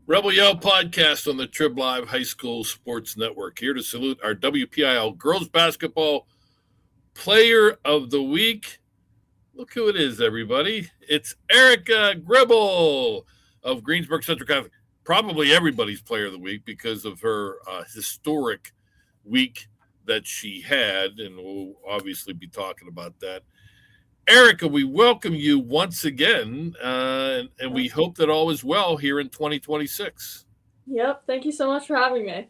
Rebel Yell podcast on the Trib Live High School Sports Network. Here to salute our WPIAL Girls Basketball Player of the Week. Look who it is, everybody. It's Erica Gribble of Greensburg Central Catholic. Probably everybody's Player of the Week because of her historic week that she had, and we'll obviously be talking about that. Erica, we welcome you once again, and we hope that all is well here in 2026. Yep, thank you so much for having me.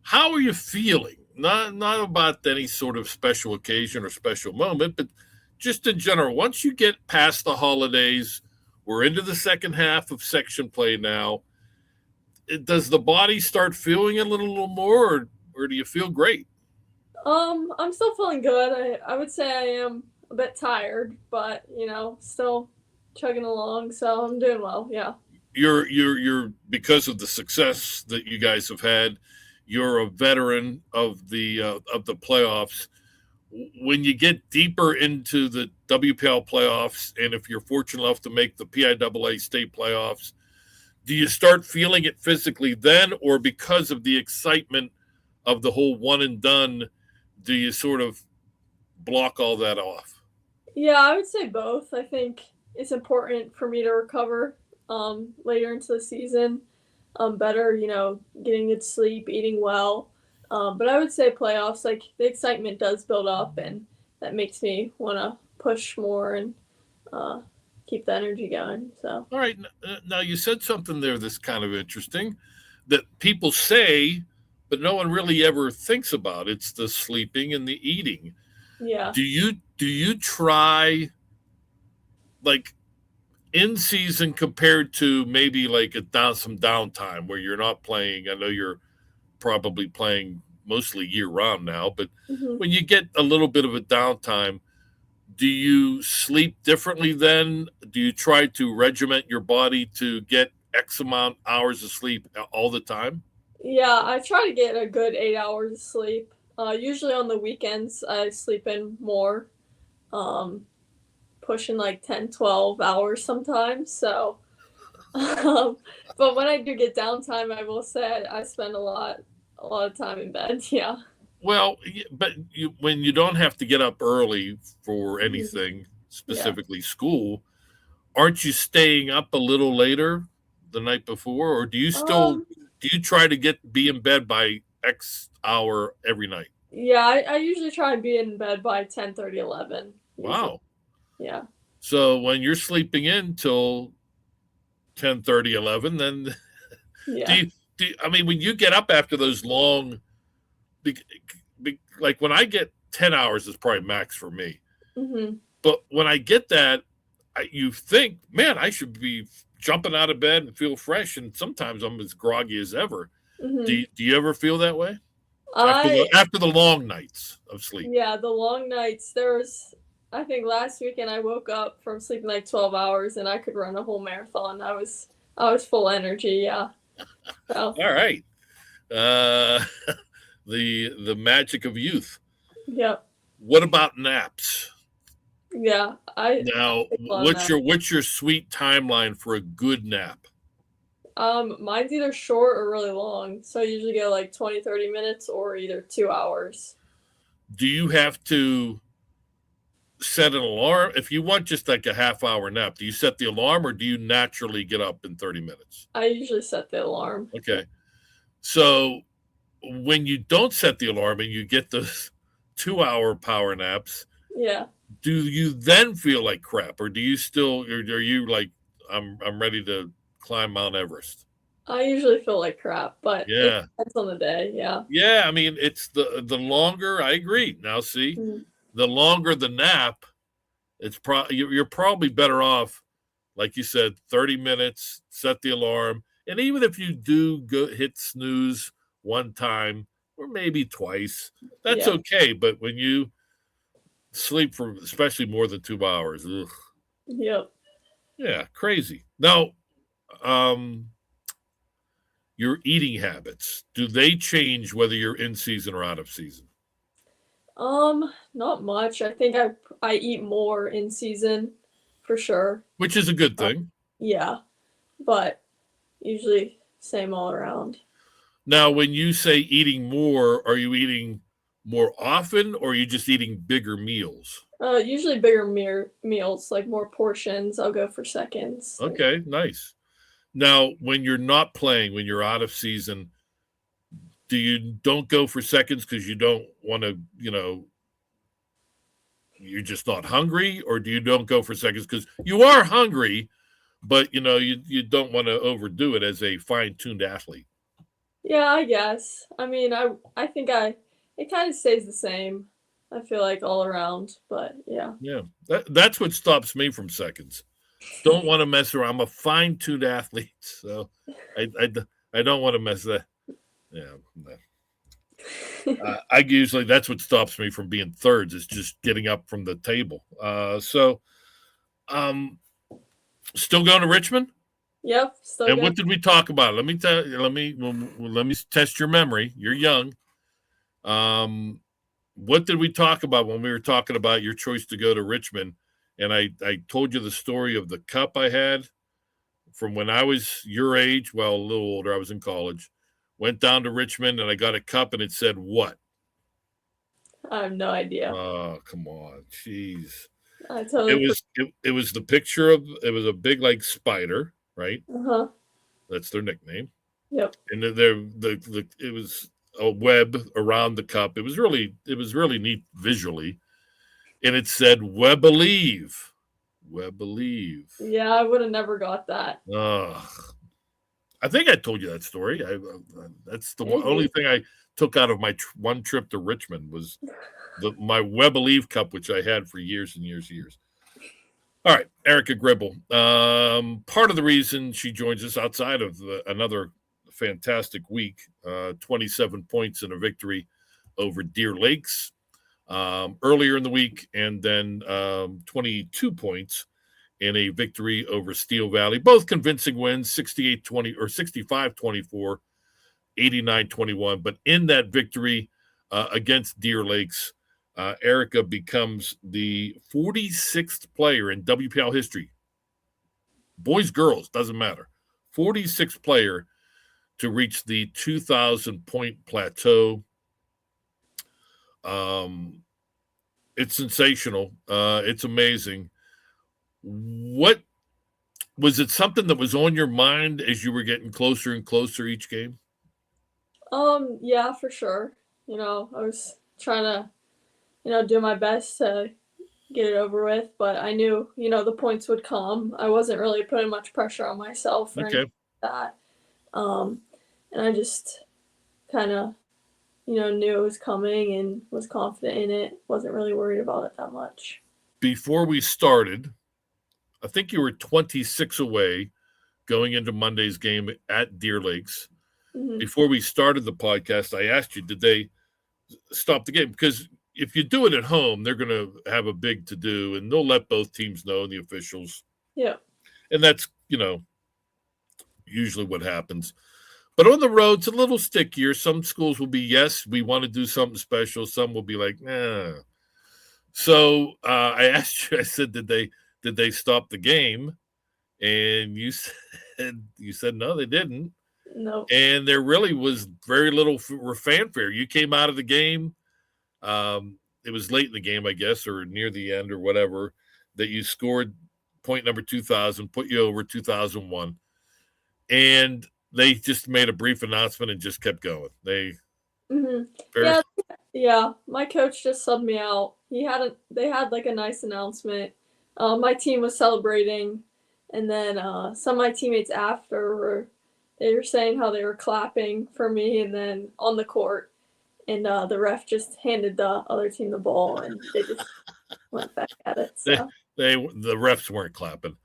How are you feeling? Not about any sort of special occasion or special moment, but just in general. Once you get past the holidays, we're into the second half of section play now. Does the body start feeling it a little more, or do you feel great? I'm still feeling good. I would say I am a bit tired, but still chugging along, so I'm doing well. Yeah. You're because of the success that you guys have had, you're a veteran of the playoffs. When you get deeper into the WPL playoffs, and if you're fortunate enough to make the PIAA state playoffs, do you start feeling it physically then, or because of the excitement of the whole one and done, do you sort of block all that off? Yeah, I would say both. I think it's important for me to recover later into the season, better, getting good sleep, eating well. But I would say playoffs, like the excitement does build up, and that makes me want to push more and keep the energy going. So. All right. Now you said something there that's kind of interesting that people say, but no one really ever thinks about. It's the sleeping and the eating. Yeah. Do you try, like, in season compared to maybe like some downtime where you're not playing? I know you're probably playing mostly year round now, but when you get a little bit of a downtime, do you sleep differently then? Do you try to regiment your body to get X amount hours of sleep all the time? Yeah, I try to get a good 8 hours of sleep. Usually on the weekends, I sleep in more, pushing like 10, 12 hours sometimes. So, but when I do get downtime, I will say I spend a lot of time in bed. Yeah. Well, but when you don't have to get up early for anything, specifically school, aren't you staying up a little later the night before, or do you still do you try to be in bed by X hour every night? Yeah, I usually try and be in bed by 10:30, 11. Usually. Wow. Yeah. So when you're sleeping in till 10:30, 11, then Yeah. I mean, when you get up after those long, like when I get 10 hours is probably max for me. But when I get that, you think, man, I should be jumping out of bed and feel fresh. And sometimes I'm as groggy as ever. Do you ever feel that way? After the long nights of sleep? Yeah, the long nights. I think last weekend I woke up from sleeping like 12 hours and I could run a whole marathon. I was full energy. Yeah. So. All right. The magic of youth. Yep. What about naps? Yeah, what's your sweet timeline for a good nap? Mine's either short or really long. So I usually go like 20, 30 minutes or either 2 hours. Do you have to set an alarm? If you want just like a half-hour nap, do you set the alarm or do you naturally get up in 30 minutes? I usually set the alarm. Okay. So when you don't set the alarm and you get those 2-hour power naps, yeah, do you then feel like crap, or do you still, or are you like, I'm ready to climb Mount Everest? I usually feel like crap, but it depends on the day. Yeah. Yeah, I mean, it's the longer. I agree. Now, see, the longer the nap, you're probably better off, like you said, 30 minutes. Set the alarm, and even if you do hit snooze one time or maybe twice, that's okay. But when you sleep for especially more than 2 hours, ugh. Yep. Yeah, crazy. Now, your eating habits, do they change whether you're in season or out of season? Not much. I think I eat more in season for sure. Which is a good thing. Yeah. But usually same all around. Now, when you say eating more, are you eating more often, or are you just eating bigger meals? Usually bigger meals, like more portions. I'll go for seconds. Okay, nice. Now, when you're not playing, when you're out of season, don't go for seconds because you don't want to, you're just not hungry, or do you don't go for seconds because you are hungry, but you don't want to overdo it as a fine-tuned athlete? Yeah, I guess. I mean, I think it kind of stays the same. I feel like all around, but yeah. Yeah, that's what stops me from seconds. Don't want to mess around. I'm a fine-tuned athlete, so I don't want to mess that. Yeah, no. I usually, that's what stops me from being thirds, is just getting up from the table. So, still going to Richmond? Yep, still And good. what did we talk about? Let me tell you. Let me test your memory. You're young. What did we talk about when we were talking about your choice to go to Richmond? And I told you the story of the cup I had from when I was your age. Well, a little older. I was in college. Went down to Richmond and I got a cup and it said what? I have no idea. Oh, come on. Jeez. I totally. It was the picture of, it was a big like spider, right? Uh-huh. That's their nickname. Yep. And it was a web around the cup. It was really neat visually. And it said Webelieve. Webelieve. Yeah, I would have never got that. I think I told you that story. That's the only thing I took out of my one trip to Richmond was my Webelieve cup, which I had for years and years and years. All right, Erica Gribble. Part of the reason she joins us outside of another fantastic week, 27 points in a victory over Deer Lakes earlier in the week, and then 22 points in a victory over Steel Valley. Both convincing wins, 68-20 or 65-24, 89-21. But in that victory against Deer Lakes, Erica becomes the 46th player in WPIAL history. Boys, girls, doesn't matter. 46th player to reach the 2,000-point plateau. It's sensational. It's amazing. What was it? Something that was on your mind as you were getting closer and closer each game? Yeah, for sure. I was trying to, do my best to get it over with, but I knew, the points would come. I wasn't really putting much pressure on myself or anything like that. And I just kind of, knew it was coming and was confident in it. Wasn't really worried about it that much. Before we started, I think you were 26 away going into Monday's game at Deer Lakes. Mm-hmm. Before we started the podcast, I asked you, did they stop the game? Because if you do it at home, they're going to have a big to-do, and they'll let both teams know, the officials. Yeah. And that's, usually what happens. But on the road, it's a little stickier. Some schools will be, yes, we want to do something special. Some will be like, nah. So I asked you, I said, did they stop the game? And you said no, they didn't. No. And there really was very little fanfare. You came out of the game. It was late in the game, I guess, or near the end or whatever, that you scored point number 2,000, put you over 2,001. And they just made a brief announcement and just kept going. Yeah. My coach just subbed me out. They had like a nice announcement. My team was celebrating, and then some of my teammates after they were saying how they were clapping for me, and then on the court, and the ref just handed the other team the ball, and they just went back at it. So. The refs weren't clapping.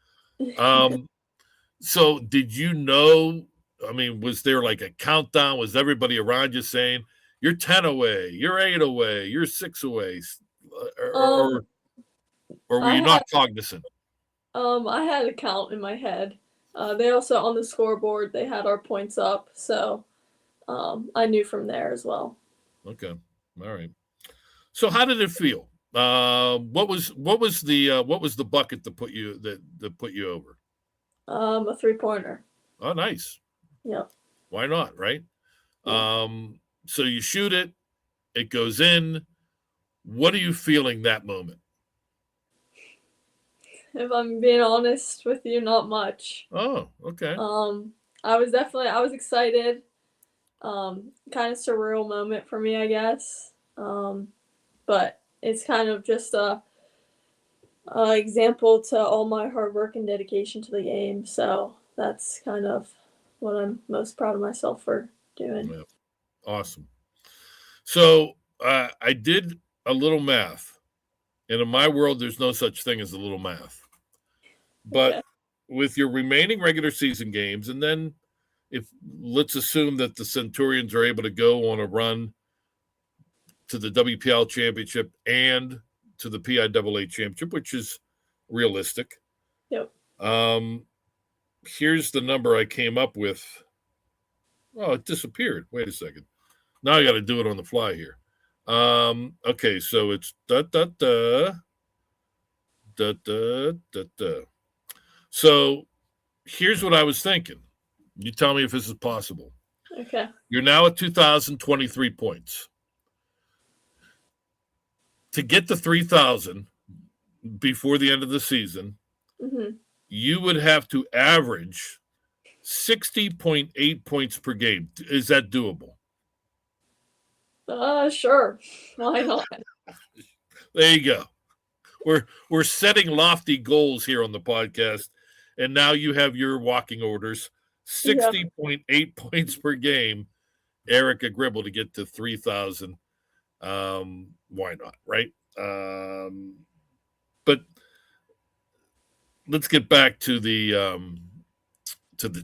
So did you know? I mean, was there like a countdown? Was everybody around you saying, you're 10 away, you're 8 away, you're 6 away? Or were you not cognizant? I had a count in my head. They also, on the scoreboard, they had our points up. So I knew from there as well. Okay. All right. So how did it feel? What was the bucket that put you over? A 3-pointer. Oh, nice. Yep. Why not, right? Yeah. So you shoot it, it goes in. What are you feeling that moment? If I'm being honest with you, not much. Oh, okay. I was excited. Kind of surreal moment for me, I guess. But it's kind of just a example to all my hard work and dedication to the game. So that's kind of what I'm most proud of myself for doing. Yeah, awesome. So I did a little math, and in my world, there's no such thing as a little math. But Okay. with your remaining regular season games, and then if let's assume that the Centurions are able to go on a run to the WPIAL championship and to the PIAA championship, which is realistic. Yep. Um, Here's the number I came up with. Oh, it disappeared. Wait a second. Now I got to do it on the fly here. Okay, so it's da da da da da da da. So here's what I was thinking. You tell me if this is possible. Okay. You're now at 2,023 points. To get to 3,000 before the end of the season, Mhm. you would have to average 60.8 points per game. Is that doable? Sure. Why not? There you go. We're setting lofty goals here on the podcast, and now you have your walking orders. Yeah. 60.8 points per game. Erica Gribble to get to 3,000. Why not, right? But let's get back to the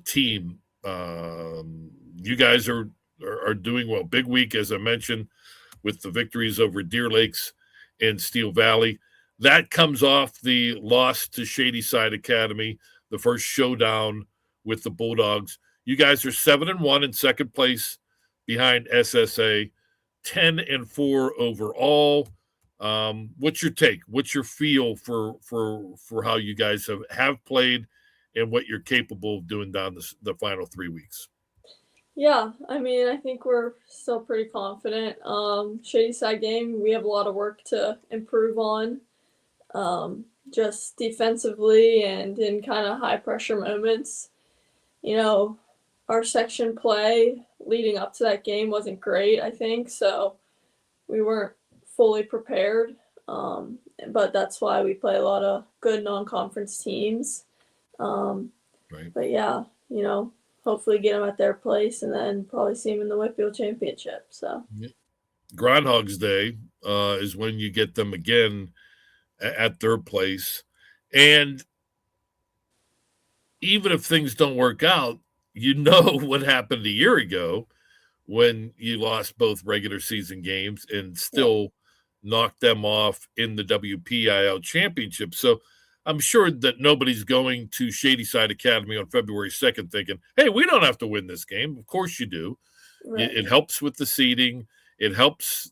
team. You guys are doing well. Big week, as I mentioned, with the victories over Deer Lakes and Steel Valley. That comes off the loss to Shadyside Academy, the first showdown with the Bulldogs. You guys are 7-1 in second place behind SSA, 10-4 overall. What's your take? What's your feel for how you guys have played and what you're capable of doing down the final 3 weeks? Yeah, I mean, I think we're still pretty confident. Shady Side game, we have a lot of work to improve on, just defensively and in kind of high pressure moments. You know, our section play leading up to that game wasn't great, I think, so we weren't fully prepared. But that's why we play a lot of good non-conference teams. Um, Right. but yeah, hopefully get them at their place and then probably see them in the WPIAL championship. So Groundhog's Day is when you get them again at their place. And even if things don't work out, you know what happened a year ago when you lost both regular season games and yeah, still knocked them off in the WPIAL championship. So I'm sure that nobody's going to Shadyside Academy on February 2nd thinking, hey, we don't have to win this game. Of course you do. right, It helps with the seeding. It helps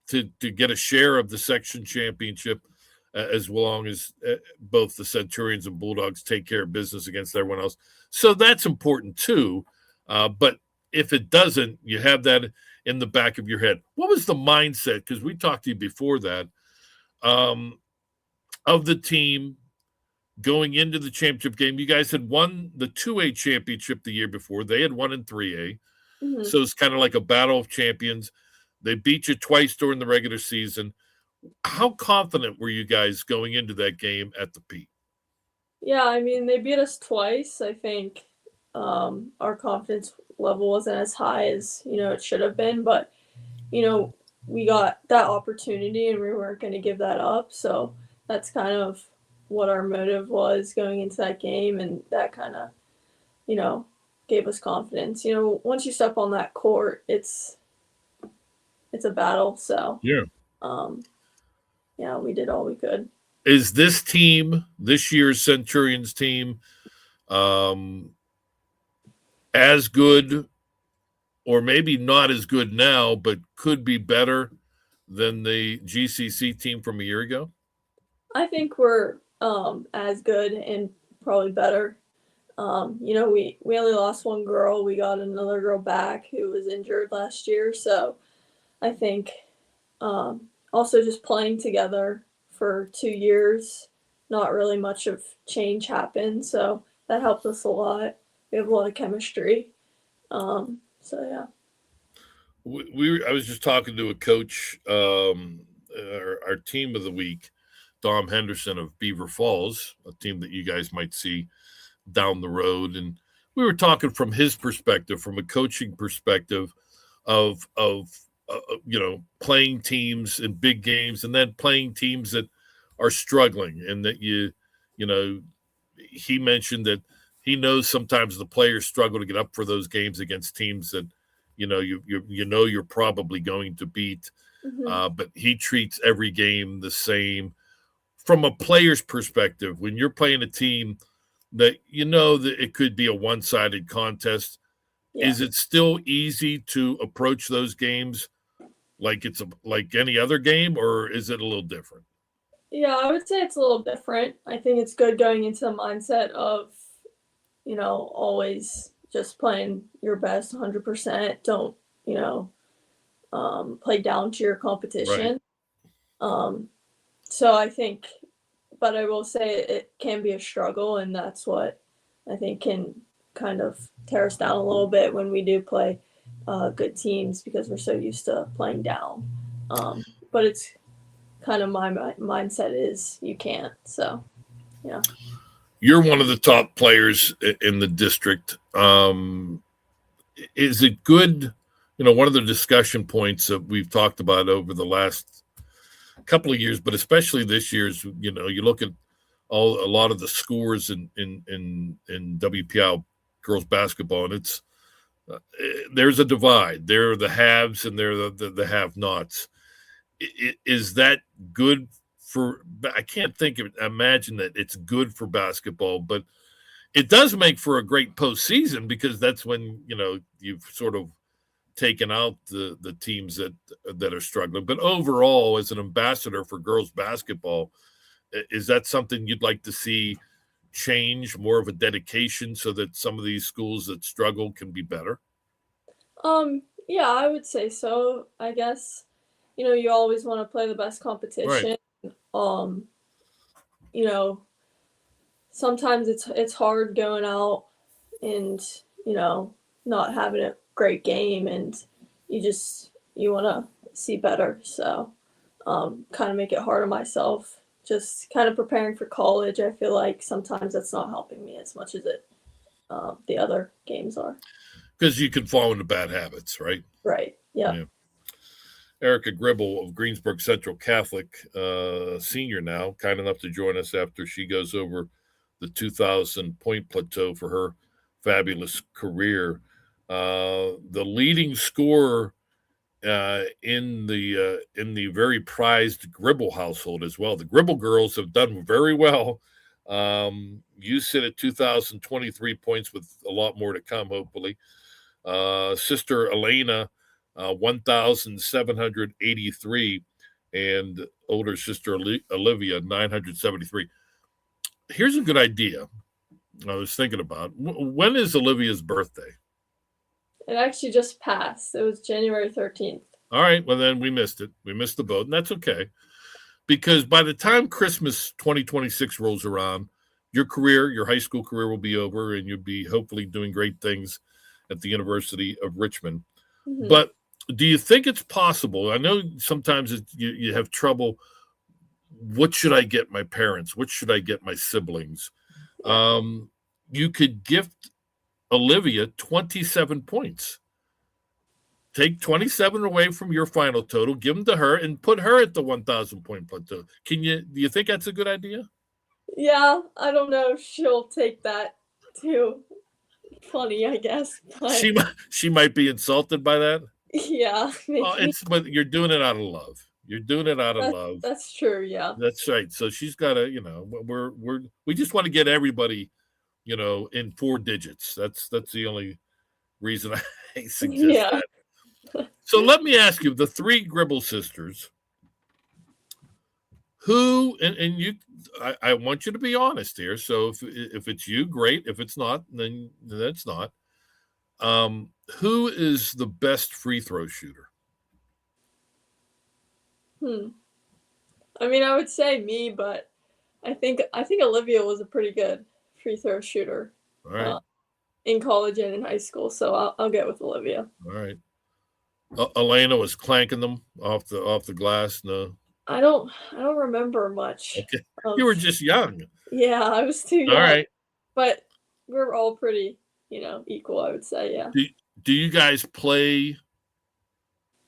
to get a share of the section championship as long as both the Centurions and Bulldogs take care of business against everyone else. So that's important too. But if it doesn't, you have that in the back of your head. What was the mindset? Because we talked to you before that um, of the team going into the championship game. You guys had won the 2A championship the year before. They had won in 3A. hmm So it's kind of like a battle of champions. They beat you twice during the regular season. How confident were you guys going into that game at the Pete? yeah. I mean, they beat us twice. I think our confidence level wasn't as high as it should have been, but we got that opportunity and we weren't going to give that up. So that's kind of what our motive was going into that game, and that kind of you know gave us confidence. Once you step on that court, it's a battle. So Yeah. um, yeah, we did all we could. Is this team, this year's Centurions team, um, as good or maybe not as good now, but could be better than the GCC team from a year ago? I think we're as good and probably better. We only lost one girl. We got another girl back who was injured last year. So I think also just playing together for 2 years, not really much of change happened. So that helped us a lot. We have a lot of chemistry. So yeah. I was just talking to a coach, our team of the week, Dom Henderson of Beaver Falls, a team that you guys might see down the road, and we were talking from his perspective, from a coaching perspective, of playing teams in big games and then playing teams that are struggling, and that he mentioned that he knows sometimes the players struggle to get up for those games against teams that you're probably going to beat, Mm-hmm. but he treats every game the same from a player's perspective. When you're playing a team that that it could be a one-sided contest, Yeah. is it still easy to approach those games like it's like any other game, or is it a little different? Yeah, I would say it's a little different. I think it's good going into the mindset of, always just playing your best 100%. Don't, play down to your Right. competition. So I think, but I will say it can be a struggle, and that's what I think can kind of tear us down a little bit when we do play good teams because we're so used to playing down. But it's kind of my mindset is you can't. So yeah. You're one of the top players in the district. Is it good? One of the discussion points that we've talked about over the last couple of years, but especially this year's, you look at a lot of the scores in WPIAL girls basketball, and it's there's a divide. There are the haves and there are the have-nots. Is that good for? I can't imagine that it's good for basketball, but it does make for a great postseason because that's when you've sort of taken out the teams that are struggling. But overall, as an ambassador for girls basketball, is that something you'd like to see change, more of a dedication, so that some of these schools that struggle can be better? Yeah, I would say so. I guess, you always want to play the best Right. competition. Um, you know, Sometimes it's hard going out and, you know, not having a great game and you want to see better. So, kind of make it hard on myself. Just kind of preparing for college. I feel like sometimes that's not helping me as much as the other games are. Because you can fall into bad habits, right? Right. Yeah. Yeah. Erica Gribble of Greensburg Central Catholic, senior now, kind enough to join us after she goes over the 2,000 point plateau for her fabulous career. The leading scorer in the very prized Gribble household as well. The Gribble girls have done very well. You sit at 2,023 points with a lot more to come, hopefully. Sister Elena, 1,783, and older sister Olivia, 973. Here's a good idea I was thinking about. When is Olivia's birthday? It actually just passed. It was January 13th. All right, well, then we missed it. We missed the boat, and that's okay. Because by the time Christmas 2026 rolls around, your high school career will be over, and you'll be hopefully doing great things at the University of Richmond. Hmm. But do you think it's possible? I know sometimes you have trouble. What should I get my parents? What should I get my siblings? Yeah. You could gift Olivia 27 points. Take 27 away from your final total, give them to her, and put her at the 1,000 point plateau. Do you think that's a good idea? Yeah. I don't know if she'll take that too funny, I guess. But She might be insulted by that. yeah, Well, maybe. but you're doing it out of love. You're doing it out of That's love. that's true. Yeah. That's right. So she's got to, we just want to get everybody, in four digits. That's the only reason I suggest Yeah. that. So let me ask you, the three Gribble sisters, Who and you, I want you to be honest here. So if it's you, great. If it's not, then that's not. Who is the best free throw shooter? Hmm. I mean, I would say me, but I think Olivia was a pretty good free throw shooter All right, uh, in college and in high school, so I'll get with Olivia. all right. Elena was clanking them off the glass. No, I don't remember much okay. You of. were just young. Yeah, I was too All young, right. but we're all pretty, equal, I would say. Yeah. Do you guys play?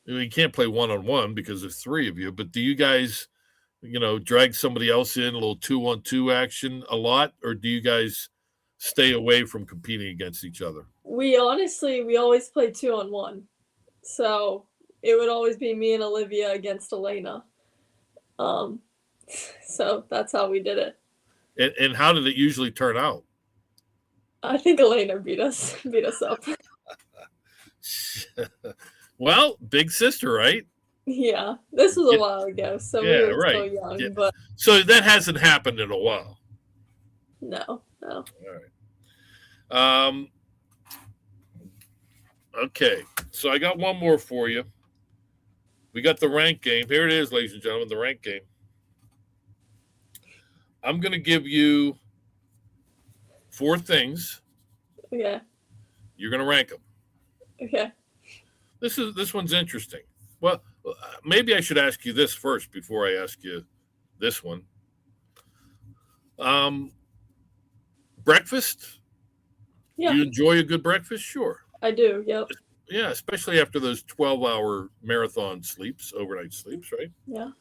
I mean, you can't play one on one because there's three of you. But do you guys, drag somebody else in a little 2-on-2 action a lot, or do you guys stay away from competing against each other? We always play 2-on-1, so it would always be me and Olivia against Elena. Um, so that's how we did it. And how did it usually turn out? I think Elena beat us up. Well, big sister, right? Yeah, this was a while ago, so we Yeah, were still right. young, Yeah. but So that hasn't happened in a while. no. All right. Okay. So I got one more for you. We got the rank game. Here it is, ladies and gentlemen, the rank game. I'm going to give you 4 things. Okay. You're going to rank them. Okay. This one's interesting. Well, maybe I should ask you this first before I ask you this one. Breakfast? Yeah. Do you enjoy a good breakfast? Sure. I do. Yep. Yeah, especially after those 12-hour marathon sleeps, overnight sleeps, right? Yeah.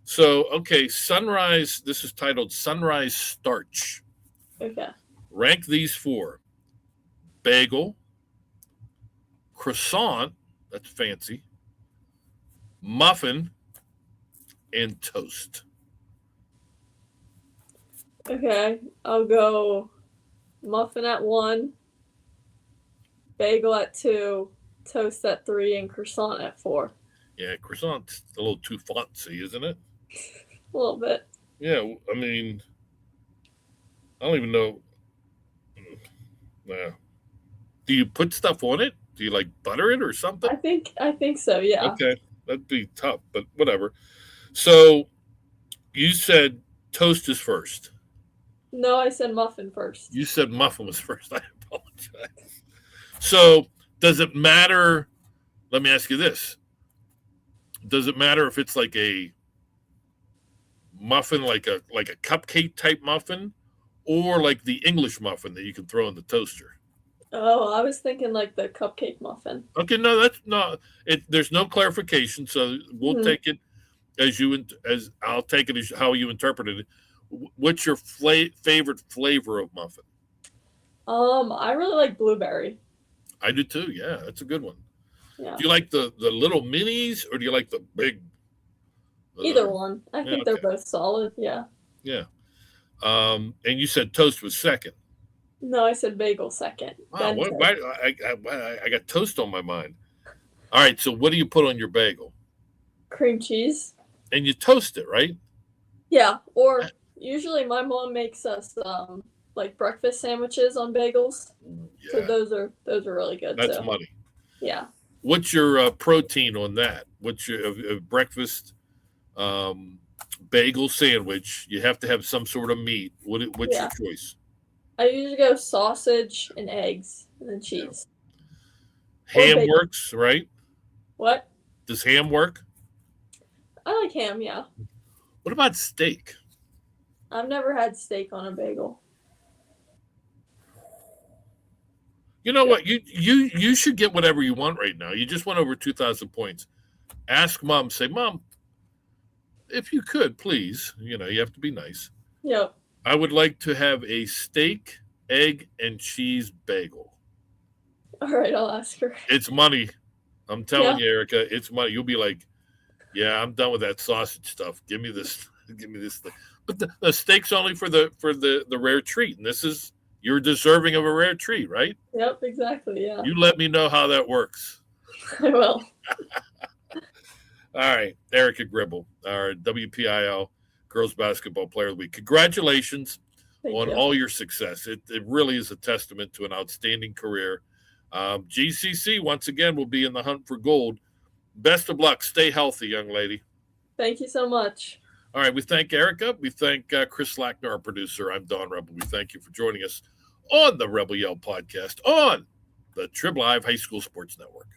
So, okay, sunrise. This is titled Sunrise Starch. Okay. Rank these 4: bagel, croissant, that's fancy, muffin, and toast. Okay. I'll go muffin at 1, bagel at 2, toast at 3, and croissant at 4. Yeah, croissant's a little too fancy, isn't it? A little bit. Yeah, I mean, I don't even know. Yeah. Do you put stuff on it? Do you like butter it or something? I think so. Yeah. Okay, that'd be tough, but whatever. So you said toast is first. No, I said muffin first. You said muffin was first. I apologize. So does it matter? Let me ask you this. Does it matter if it's like a muffin, like a cupcake type muffin, or like the English muffin that you can throw in the toaster? Oh, I was thinking like the cupcake muffin. Okay, no, that's not it. There's no clarification, so we'll Mhm. take it as I'll take it as how you interpreted it. What's your favorite flavor of muffin? I really like blueberry. I do too. Yeah, that's a good one. Yeah. Do you like the little minis or do you like the big? Either one. I Yeah, think they're okay. both solid. Yeah. Yeah. And you said toast was second. No, I said bagel second. Wow. Then What? toast. I got toast on my mind. All right. So what do you put on your bagel? Cream cheese. And you toast it, right? Yeah. Or usually my mom makes us like breakfast sandwiches on bagels. So Yeah. those are really good That's too. money. Yeah. What's your protein on that? What's your breakfast bagel sandwich? You have to have some sort of meat. What's Yeah. your choice? I usually go sausage and eggs and then cheese. Or Ham bacon. works, right? What? Does ham work? I like ham, yeah. What about steak? I've never had steak on a bagel. You know what? You should get whatever you want right now. You just went over 2,000 points. Ask mom. Say, Mom, if you could, please. You have to be nice. Yep. I would like to have a steak, egg, and cheese bagel. All right, I'll ask her. It's money. I'm telling you, Erica, it's money. You'll be like, yeah, I'm done with that sausage stuff. Give me this. Give me this thing. But the steak's only for the rare treat, and you're deserving of a rare treat, right? Yep, exactly. Yeah. You let me know how that works. I will. All right, Erica Gribble, our WPIAL Girls Basketball Player of the Week. Congratulations Thank on you. all your success. It really is a testament to an outstanding career. GCC, once again, will be in the hunt for gold. Best of luck. Stay healthy, young lady. Thank you so much. All right, we thank Erica. We thank Chris Lackner, our producer. I'm Don Rebel. We thank you for joining us on the Rebel Yell podcast on the Trib Live High School Sports Network.